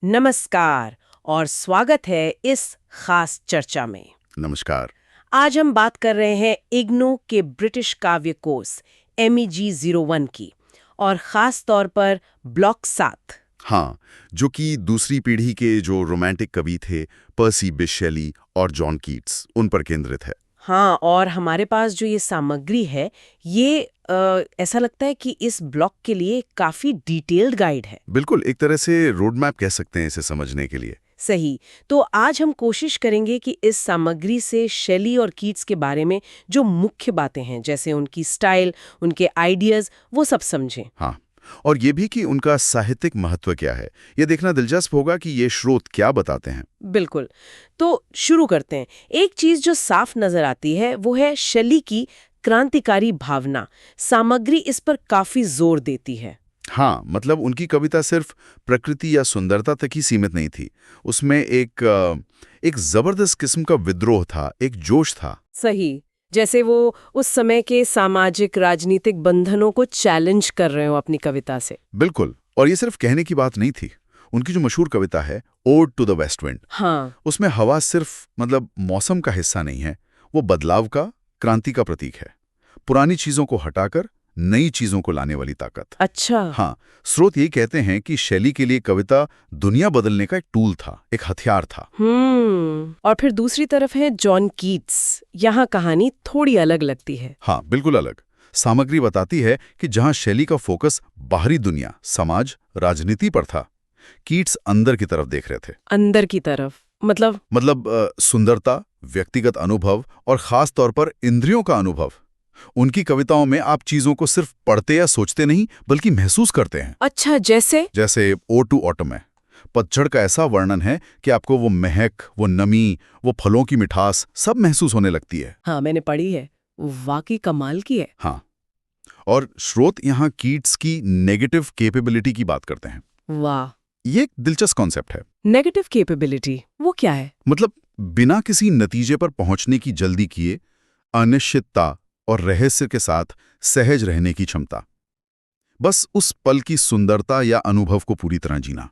नमस्कार और स्वागत है इस खास चर्चा में। नमस्कार। आज हम बात कर रहे हैं इग्नू के ब्रिटिश काव्य कोर्स MEG01 की, और खास तौर पर ब्लॉक 7। हाँ, जो कि दूसरी पीढ़ी के जो रोमांटिक कवि थे पर्सी बिशे शेली और जॉन कीट्स, उन पर केंद्रित है। हाँ, और हमारे पास जो ये सामग्री है ये ऐसा लगता है कि इस ब्लॉक के लिए काफी डिटेल्ड गाइड है। बिल्कुल, एक तरह से रोड मैप कह सकते हैं इसे समझने के लिए। सही। तो आज हम कोशिश करेंगे कि इस सामग्री से शेली और कीट्स के बारे में जो मुख्य बातें हैं, जैसे उनकी स्टाइल, उनके आइडियाज, वो सब समझें। हाँ, और ये भी कि उनका साहित्यिक महत्व क्या है। ये देखना दिलचस्प होगा कि ये स्रोत क्या बताते हैं। बिल्कुल। तो शुरू करते हैं। एक चीज जो साफ नजर आती है वो है शेली की क्रांतिकारी भावना। सामग्री इस पर काफी जोर देती है। हाँ, मतलब उनकी कविता सिर्फ प्रकृति या सुंदरता तक ही सीमित नहीं थी। उसमें एक जबरदस्त किस्म का विद्रोह था, एक जोश था। सही। जैसे वो उस समय के सामाजिक राजनीतिक बंधनों को चैलेंज कर रहे हो अपनी कविता से। बिल्कुल, और ये सिर्फ कहने की बात नहीं थी। उनकी जो मशहूर कविता है ode to the west wind, हाँ, उसमें हवा सिर्फ मौसम का हिस्सा नहीं है, वो बदलाव का, क्रांति का प्रतीक है। पुरानी चीजों को हटाकर नई चीजों को लाने वाली ताकत। अच्छा। हाँ, स्रोत यही कहते हैं कि शैली के लिए कविता दुनिया बदलने का एक टूल था, एक हथियार था। और फिर दूसरी तरफ है जॉन कीट्स। यहाँ कहानी थोड़ी अलग लगती है। हाँ, बिल्कुल अलग। सामग्री बताती है कि जहां शैली का फोकस बाहरी दुनिया, समाज, राजनीति पर था, कीट्स अंदर की तरफ देख रहे थे। अंदर की तरफ सुंदरता, व्यक्तिगत अनुभव और खास तौर पर इंद्रियों का अनुभव। उनकी कविताओं में आप चीजों को सिर्फ पढ़ते या सोचते नहीं, बल्कि महसूस करते हैं। अच्छा, जैसे ओ टू ऑटम है, पतझड़ का ऐसा वर्णन है कि आपको वो महक, वो नमी, वो फलों की मिठास सब महसूस होने लगती है। हाँ, मैंने पढ़ी है। वाकई कमाल की है। हाँ, और स्रोत यहाँ कीट्स की नेगेटिव कैपेबिलिटी की बात करते हैं। वाह, ये एक दिलचस्प कॉन्सेप्ट है। नेगेटिव कैपेबिलिटी वो क्या है? मतलब बिना किसी नतीजे पर पहुंचने की जल्दी किए, अनिश्चितता और रहस्य के साथ सहज रहने की क्षमता। बस उस पल की सुंदरता या अनुभव को पूरी तरह जीना,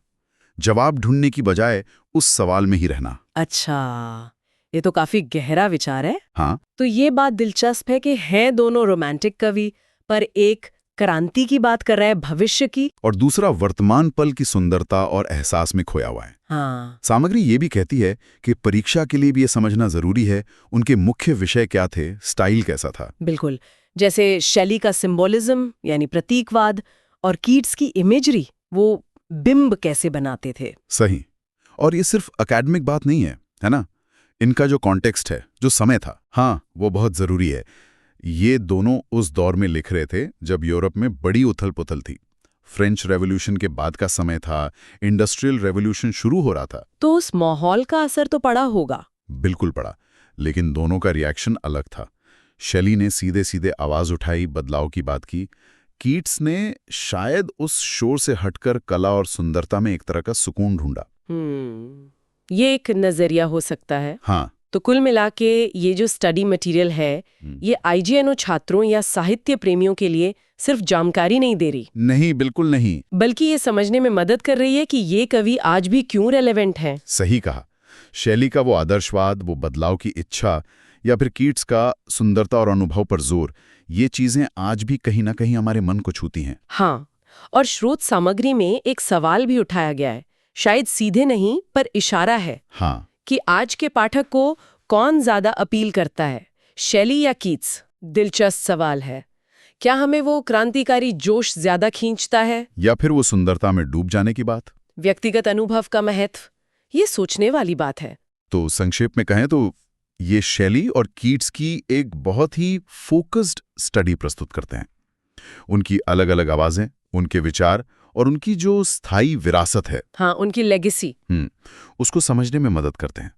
जवाब ढूंढने की बजाय उस सवाल में ही रहना। अच्छा, ये तो काफी गहरा विचार है। हाँ, तो ये बात दिलचस्प है कि हैं दोनों रोमांटिक कवि, पर एक क्रांति की बात कर रहा है, भविष्य की, और दूसरा वर्तमान पल की सुंदरता और एहसास में खोया हुआ है। हाँ, सामग्री ये भी कहती है कि परीक्षा के लिए भी ये समझना जरूरी है उनके मुख्य विषय क्या थे, स्टाइल कैसा था। बिल्कुल। जैसे शैली का सिंबोलिज्म यानी प्रतीकवाद, और कीट्स की इमेजरी, वो बिंब कैसे बनाते थे। सही। और ये सिर्फ एकेडमिक बात नहीं है ना? इनका जो कॉन्टेक्स्ट है, जो समय था, हाँ, वो बहुत जरूरी है। ये दोनों उस दौर में लिख रहे थे जब यूरोप में बड़ी उथल-पुथल थी। फ्रेंच रेवोल्यूशन के बाद का समय था, इंडस्ट्रियल रेवोल्यूशन शुरू हो रहा था। तो उस माहौल का असर तो पड़ा होगा। बिल्कुल पड़ा, लेकिन दोनों का रिएक्शन अलग था। शैली ने सीधे सीधे आवाज उठाई, बदलाव की बात की। कीट्स ने शायद उस शोर से हटकर कला और सुंदरता में एक तरह का सुकून ढूंढा। ये एक नजरिया हो सकता है। हाँ। तो कुल मिला के ये जो स्टडी मटेरियल है, ये IGNO छात्रों या साहित्य प्रेमियों के लिए सिर्फ जानकारी नहीं दे रही। नहीं, बिल्कुल नहीं। बल्कि ये समझने में मदद कर रही है कि ये कवि आज भी क्यों रेलेवेंट हैं। सही कहा। शैली का वो आदर्शवाद, वो बदलाव की इच्छा, या फिर कीट्स का सुंदरता और अनुभव पर जोर, ये चीजें आज भी कहीं ना कहीं हमारे मन को छूती हैं। हाँ, और स्रोत सामग्री में एक सवाल भी उठाया गया है, शायद सीधे नहीं पर इशारा है। हाँ, कि आज के पाठक को कौन ज्यादा अपील करता है, शैली या कीट्स? दिलचस्प सवाल है। क्या हमें वो क्रांतिकारी जोश ज्यादा खींचता है, या फिर वो सुंदरता में डूब जाने की बात? व्यक्तिगत अनुभव का महत्व? ये सोचने वाली बात है। तो संक्षेप में कहें तो ये शैली और कीट्स की एक बहुत ही फोकस्ड स्टडी प्रस्तुत करते हैं। उनकी अलग अलग आवाजें, उनके विचार और उनकी जो स्थायी विरासत है, हाँ, उनकी लेगेसी, उसको समझने में मदद करते हैं।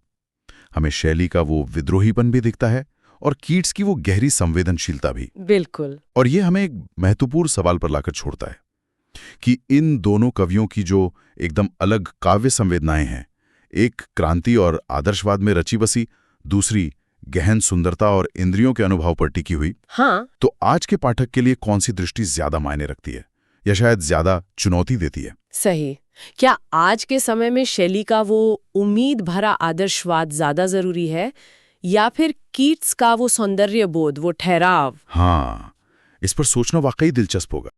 हमें शैली का वो विद्रोहीपन भी दिखता है और कीट्स की वो गहरी संवेदनशीलता भी। बिल्कुल। और ये हमें एक महत्वपूर्ण सवाल पर लाकर छोड़ता है कि इन दोनों कवियों की जो एकदम अलग काव्य संवेदनाएं हैं, एक क्रांति और आदर्शवाद में रची बसी, दूसरी गहन सुंदरता और इंद्रियों के अनुभव पर टिकी हुई, हाँ, तो आज के पाठक के लिए कौन सी दृष्टि ज्यादा मायने रखती है या शायद ज्यादा चुनौती देती है? सही। क्या आज के समय में शैली का वो उम्मीद भरा आदर्शवाद ज्यादा जरूरी है या फिर कीट्स का वो सौंदर्य बोध, वो ठहराव? हाँ, इस पर सोचना वाकई दिलचस्प होगा।